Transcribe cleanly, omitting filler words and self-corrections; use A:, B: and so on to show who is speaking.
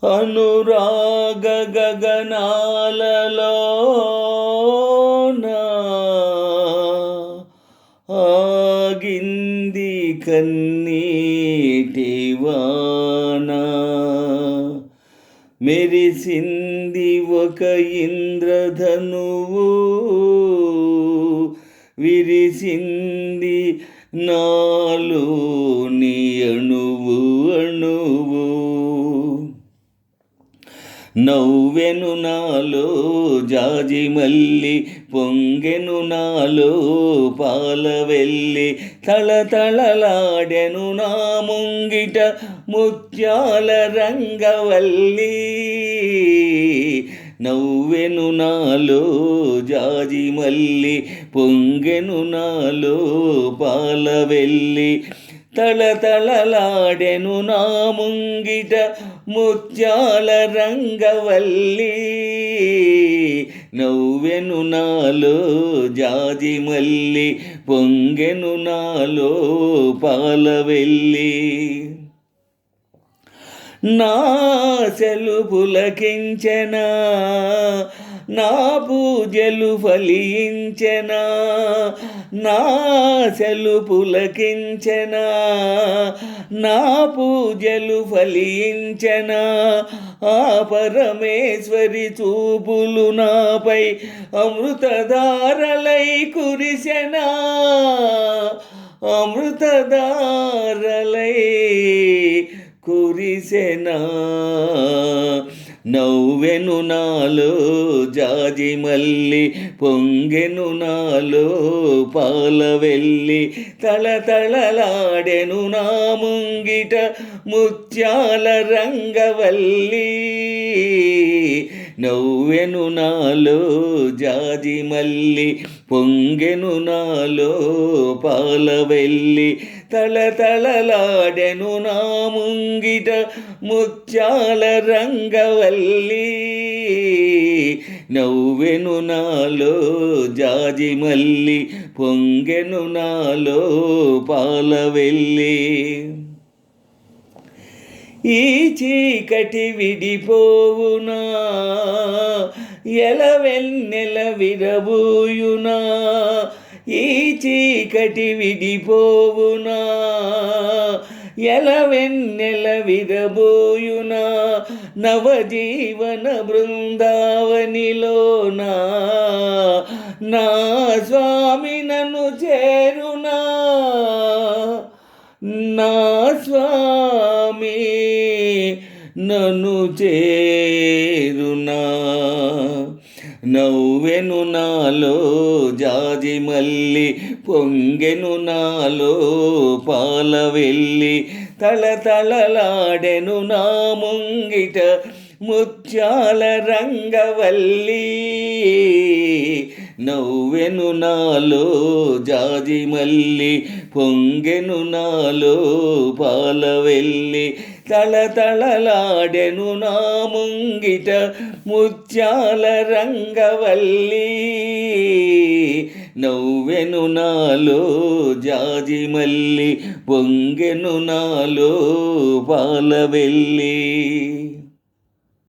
A: అనురాగ గగనాలలోన ఆగింది కన్నీటి వాన, మెరిసింది ఒక ఇంద్రధనువు, విరిసింది నాలోని అణువు అణువు. నవ్వెను నాలో జాజి మల్లి, పొంగెను నాలో పాలవెల్లి, తళతళలాడెను నా ముంగిట ముత్యాల రంగవల్లి. నవ్వెను నాలో జాజి మల్లి, పొంగెను నాలో పాలవెల్లి, తళతళలాడెను నా ముంగిట ముత్యాల రంగవల్లి. నవ్వెను నాలో జాజి మల్లి, పొంగెను నాలో పాలవెల్లి. నా ఆశలు పులకించెనా, నా పూజలు ఫలించెనా, నా ఆశలు పులకించెనా, నా పూజలు ఫలించెనా. ఆ పరమేశ్వరి చూపులు నాపై అమృతధారలై కురిసెనా, అమృతధారలై కురిసెనా. నవ్వెను నాలో జాజి మల్లి, పొంగెను నాలో పాలవెల్లి, తళతళలాడెను నా ముంగిట ముత్యాల రంగవల్లి. నవ్వెను నాలో జాజి మల్లి, పొంగెను నాలో పాలవెల్లి, తళతళలాడెను నా ముంగిట ముత్యాల రంగవల్లి. నవ్వెను నాలో జాజి మల్లి, పొంగెను నాలో పాలవెల్లి. ఈ చీకటి విడిపోవునా, ఎలవెన్నెల విరబూయునా. ఈ చీకటి విడిపోవునా, ఎలవెన్నెల విరబూయునా. నవజీవన బృందావనిలోనా నా స్వామి నన్ను చేరునా, నా స్వామి నన్ను చేరునా. నవ్వెను నాలో జాజి మల్లి, పొంగెను నాలో పాలవెల్లి, తళతళలాడెను నా ముంగిట ముత్యాల రంగవల్లి. నవ్వెను నాలో జాజి మల్లి, పొంగెను నాలో పాలవెల్లి, తళతళలాడెను నా ముంగిట ముత్యాల రంగవల్లి. నవ్వెను నాలో జాజి మల్లి, పొంగెను నాలో పాలవెల్లి.